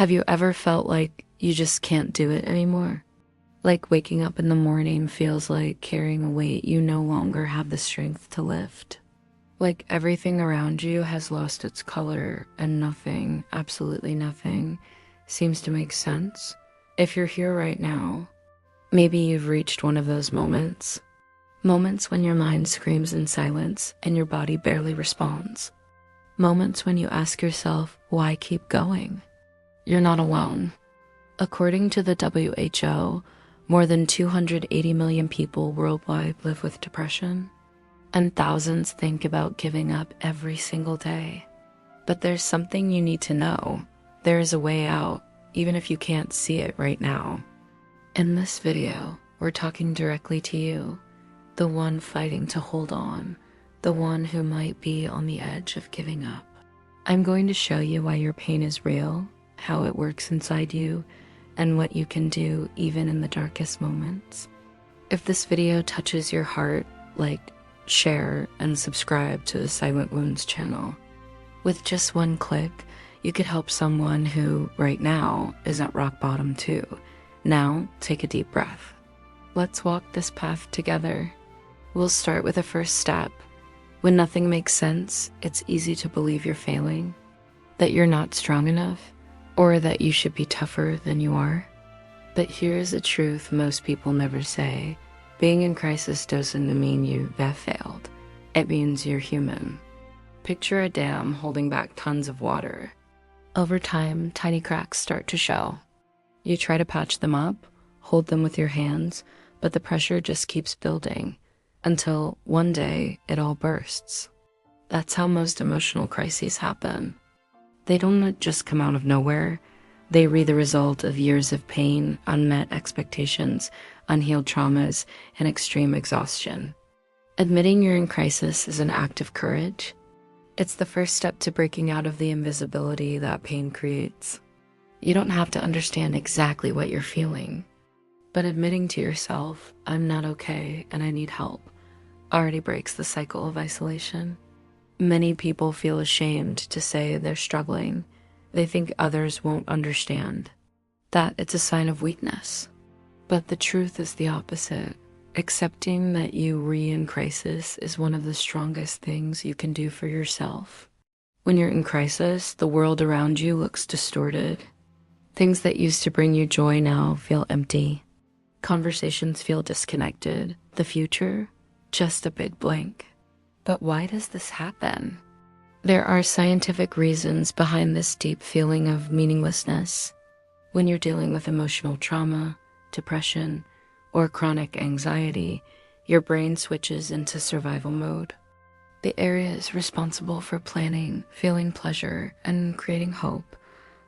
Have you ever felt like you just can't do it anymore? Like waking up in the morning feels like carrying a weight you no longer have the strength to lift. Like everything around you has lost its color and nothing, absolutely nothing, seems to make sense. If you're here right now, maybe you've reached one of those moments. Moments when your mind screams in silence and your body barely responds. Moments when you ask yourself, why keep going? You're not alone. According to the WHO, more than 280 million people worldwide live with depression, and thousands think about giving up every single day. But there's something you need to know. There is a way out, even if you can't see it right now. In this video, we're talking directly to you, the one fighting to hold on, the one who might be on the edge of giving up. I'm going to show you why your pain is real, how it works inside you, and what you can do even in the darkest moments. If this video touches your heart, share and subscribe to the Silent Wounds channel. With just one click, you could help someone who, right now, is at rock bottom too. Now, take a deep breath. Let's walk this path together. We'll start with the first step. When nothing makes sense, it's easy to believe you're failing, that you're not strong enough, or that you should be tougher than you are. But here's a truth most people never say. Being in crisis doesn't mean you have failed. It means you're human. Picture a dam holding back tons of water. Over time, tiny cracks start to show. You try to patch them up, hold them with your hands, but the pressure just keeps building until one day it all bursts. That's how most emotional crises happen. They don't just come out of nowhere. They are the result of years of pain, unmet expectations, unhealed traumas, and extreme exhaustion. Admitting you're in crisis is an act of courage. It's the first step to breaking out of the invisibility that pain creates. You don't have to understand exactly what you're feeling, but admitting to yourself, I'm not okay and I need help, already breaks the cycle of isolation. Many people feel ashamed to say they're struggling. They think others won't understand, that it's a sign of weakness. But the truth is the opposite. Accepting that you're in crisis is one of the strongest things you can do for yourself. When you're in crisis, the world around you looks distorted. Things that used to bring you joy now feel empty. Conversations feel disconnected. The future, just a big blank. But why does this happen? There are scientific reasons behind this deep feeling of meaninglessness. When you're dealing with emotional trauma, depression, or chronic anxiety, your brain switches into survival mode. The areas responsible for planning, feeling pleasure, and creating hope,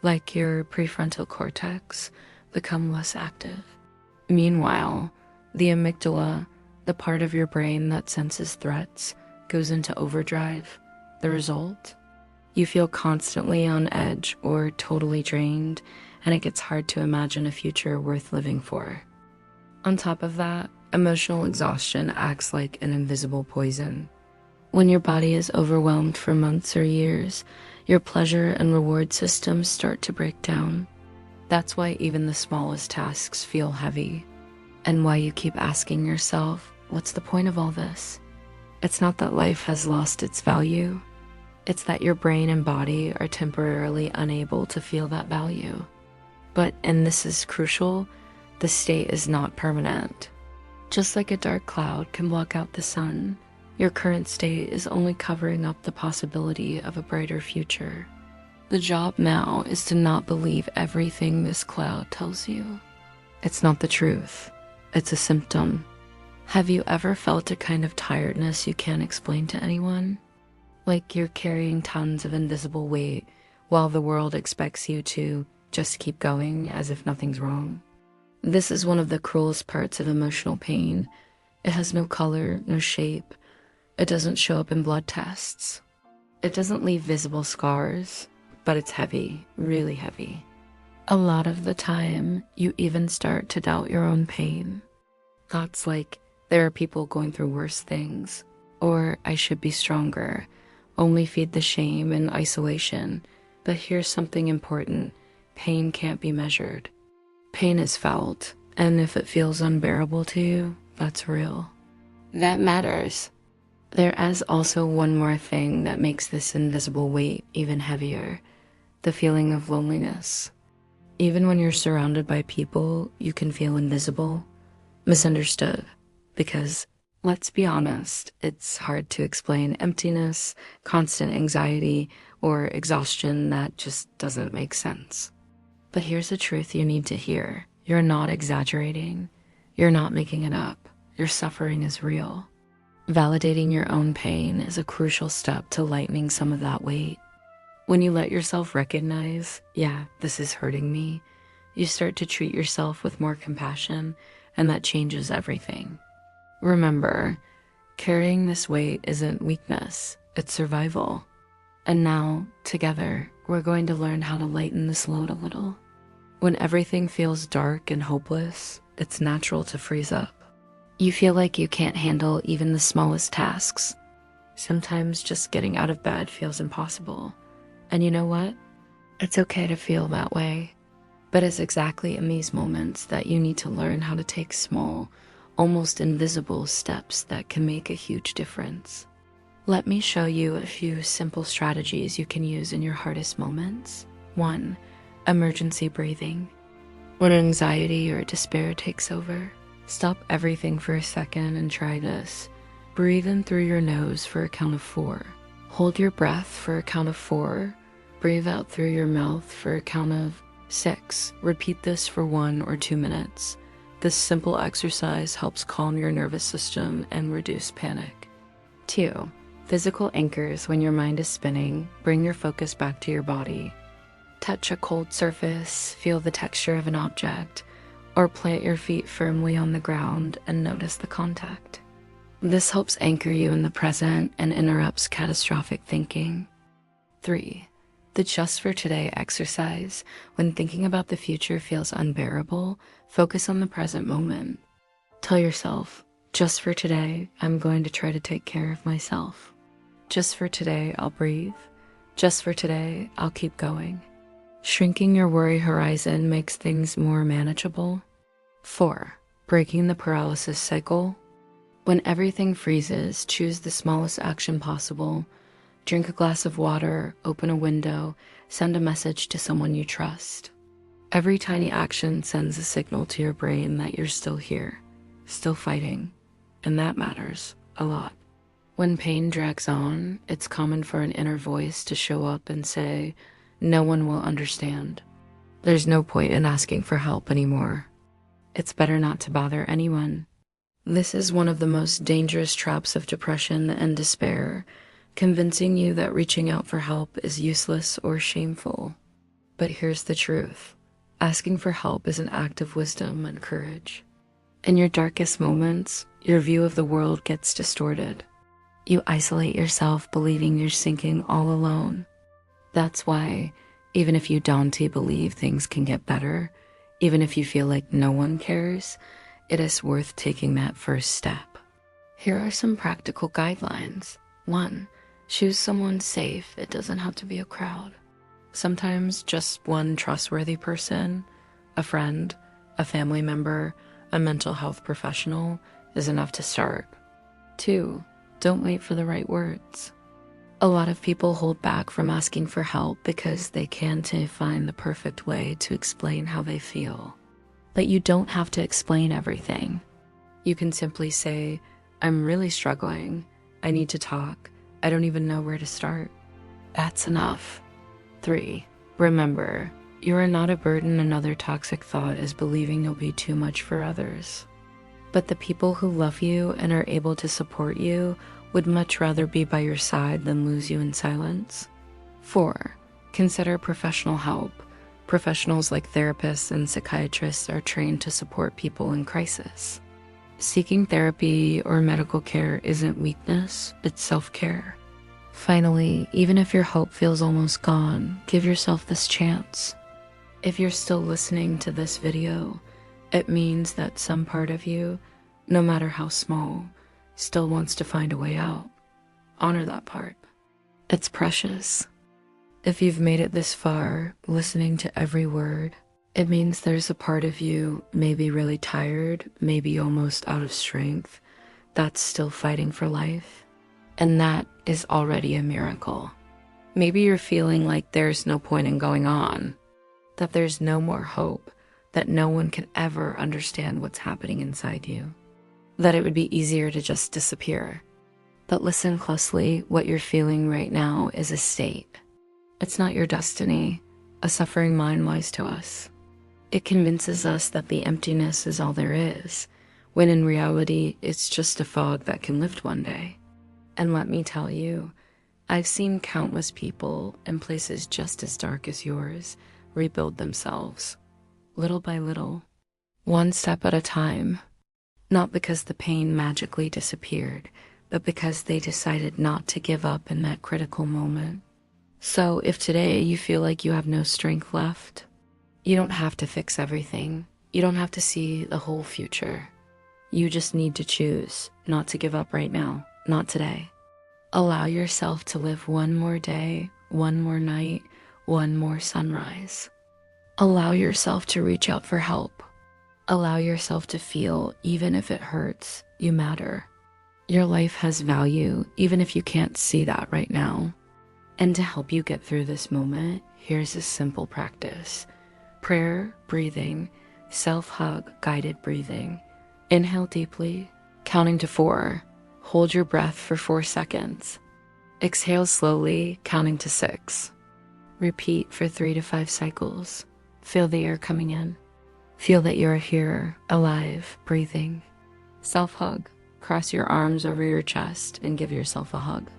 like your prefrontal cortex, become less active. Meanwhile, the amygdala, the part of your brain that senses threats, goes into overdrive. The result? You feel constantly on edge or totally drained, and it gets hard to imagine a future worth living for. On top of that, emotional exhaustion acts like an invisible poison. When your body is overwhelmed for months or years, your pleasure and reward systems start to break down. That's why even the smallest tasks feel heavy, and why you keep asking yourself, what's the point of all this? It's not that life has lost its value. It's that your brain and body are temporarily unable to feel that value. But, and this is crucial, the state is not permanent. Just like a dark cloud can block out the sun, your current state is only covering up the possibility of a brighter future. The job now is to not believe everything this cloud tells you. It's not the truth. It's a symptom. Have you ever felt a kind of tiredness you can't explain to anyone? Like you're carrying tons of invisible weight while the world expects you to just keep going as if nothing's wrong. This is one of the cruelest parts of emotional pain. It has no color, no shape. It doesn't show up in blood tests. It doesn't leave visible scars, but it's heavy, really heavy. A lot of the time, you even start to doubt your own pain. Thoughts like, there are people going through worse things, or I should be stronger, only feed the shame and isolation. But here's something important. Pain can't be measured. Pain is felt, and if it feels unbearable to you, that's real. That matters. There is also one more thing that makes this invisible weight even heavier: the feeling of loneliness. Even when you're surrounded by people, you can feel invisible, misunderstood, because, let's be honest, it's hard to explain emptiness, constant anxiety, or exhaustion that just doesn't make sense. But here's the truth you need to hear. You're not exaggerating. You're not making it up. Your suffering is real. Validating your own pain is a crucial step to lightening some of that weight. When you let yourself recognize, yeah, this is hurting me, you start to treat yourself with more compassion, and that changes everything. Remember, carrying this weight isn't weakness, it's survival. And now, together, we're going to learn how to lighten this load a little. When everything feels dark and hopeless, it's natural to freeze up. You feel like you can't handle even the smallest tasks. Sometimes just getting out of bed feels impossible. And you know what? It's okay to feel that way. But it's exactly in these moments that you need to learn how to take small, almost invisible steps that can make a huge difference. Let me show you a few simple strategies you can use in your hardest moments. 1. Emergency breathing. When anxiety or despair takes over, stop everything for a second and try this. Breathe in through your nose for a count of 4. Hold your breath for a count of 4. Breathe out through your mouth for a count of 6. Repeat this for 1 or 2 minutes. This simple exercise helps calm your nervous system and reduce panic. 2. Physical anchors. When your mind is spinning, bring your focus back to your body. Touch a cold surface, feel the texture of an object, or plant your feet firmly on the ground and notice the contact. This helps anchor you in the present and interrupts catastrophic thinking. 3. The just for today exercise. When thinking about the future feels unbearable, focus on the present moment. Tell yourself, just for today, I'm going to try to take care of myself. Just for today, I'll breathe. Just for today, I'll keep going. Shrinking your worry horizon makes things more manageable. 4. Breaking the paralysis cycle. When everything freezes, choose the smallest action possible. Drink a glass of water, open a window, send a message to someone you trust. Every tiny action sends a signal to your brain that you're still here, still fighting, and that matters a lot. When pain drags on, it's common for an inner voice to show up and say, no one will understand. There's no point in asking for help anymore. It's better not to bother anyone. This is one of the most dangerous traps of depression and despair, convincing you that reaching out for help is useless or shameful. But here's the truth. Asking for help is an act of wisdom and courage. In your darkest moments, your view of the world gets distorted. You isolate yourself, believing you're sinking all alone. That's why, even if you don't believe things can get better, even if you feel like no one cares, it is worth taking that first step. Here are some practical guidelines. 1. Choose someone safe. It doesn't have to be a crowd. Sometimes just one trustworthy person, a friend, a family member, a mental health professional is enough to start. 2. Don't wait for the right words. A lot of people hold back from asking for help because they can't find the perfect way to explain how they feel. But you don't have to explain everything. You can simply say, I'm really struggling. I need to talk. I don't even know where to start. That's enough. 3. Remember, you are not a burden. Another toxic thought is believing you'll be too much for others. But the people who love you and are able to support you would much rather be by your side than lose you in silence. 4. Consider professional help. Professionals like therapists and psychiatrists are trained to support people in crisis. Seeking therapy or medical care isn't weakness, it's self-care. Finally, even if your hope feels almost gone, give yourself this chance. If you're still listening to this video, it means that some part of you, no matter how small, still wants to find a way out. Honor that part. It's precious. If you've made it this far, listening to every word, it means there's a part of you, maybe really tired, maybe almost out of strength, that's still fighting for life. And that is already a miracle. Maybe you're feeling like there's no point in going on, that there's no more hope, that no one can ever understand what's happening inside you, that it would be easier to just disappear. But listen closely, what you're feeling right now is a state. It's not your destiny. A suffering mind lies to us. It convinces us that the emptiness is all there is, when in reality, it's just a fog that can lift one day. And let me tell you, I've seen countless people in places just as dark as yours rebuild themselves, little by little, one step at a time, not because the pain magically disappeared, but because they decided not to give up in that critical moment. So if today you feel like you have no strength left, you don't have to fix everything. You don't have to see the whole future. You just need to choose not to give up right now, not today. Allow yourself to live one more day, one more night, one more sunrise. Allow yourself to reach out for help. Allow yourself to feel, even if it hurts, you matter. Your life has value, even if you can't see that right now. And to help you get through this moment, here's a simple practice. Prayer, breathing, self-hug, guided breathing. Inhale deeply, counting to 4. Hold your breath for 4 seconds. Exhale slowly, counting to 6. Repeat for 3 to 5 cycles. Feel the air coming in. Feel that you're here, alive, breathing. Self-hug. Cross your arms over your chest and give yourself a hug.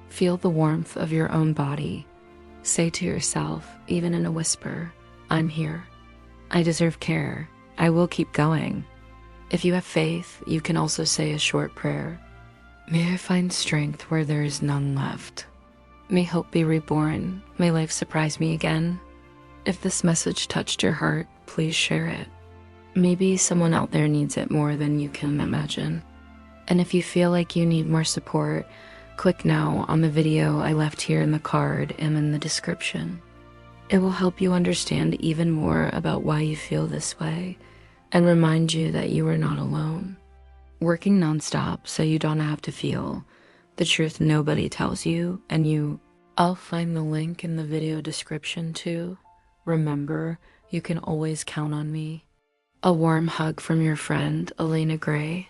Feel the warmth of your own body. Say to yourself, even in a whisper, I'm here. I deserve care. I will keep going. If you have faith, you can also say a short prayer. May I find strength where there is none left. May hope be reborn. May life surprise me again. If this message touched your heart, please share it. Maybe someone out there needs it more than you can imagine. And if you feel like you need more support, click now on the video I left here in the card and in the description. It will help you understand even more about why you feel this way and remind you that you are not alone. Working nonstop so you don't have to feel the truth nobody tells you and you. I'll find the link in the video description too. Remember, you can always count on me. A warm hug from your friend, Elena Gray.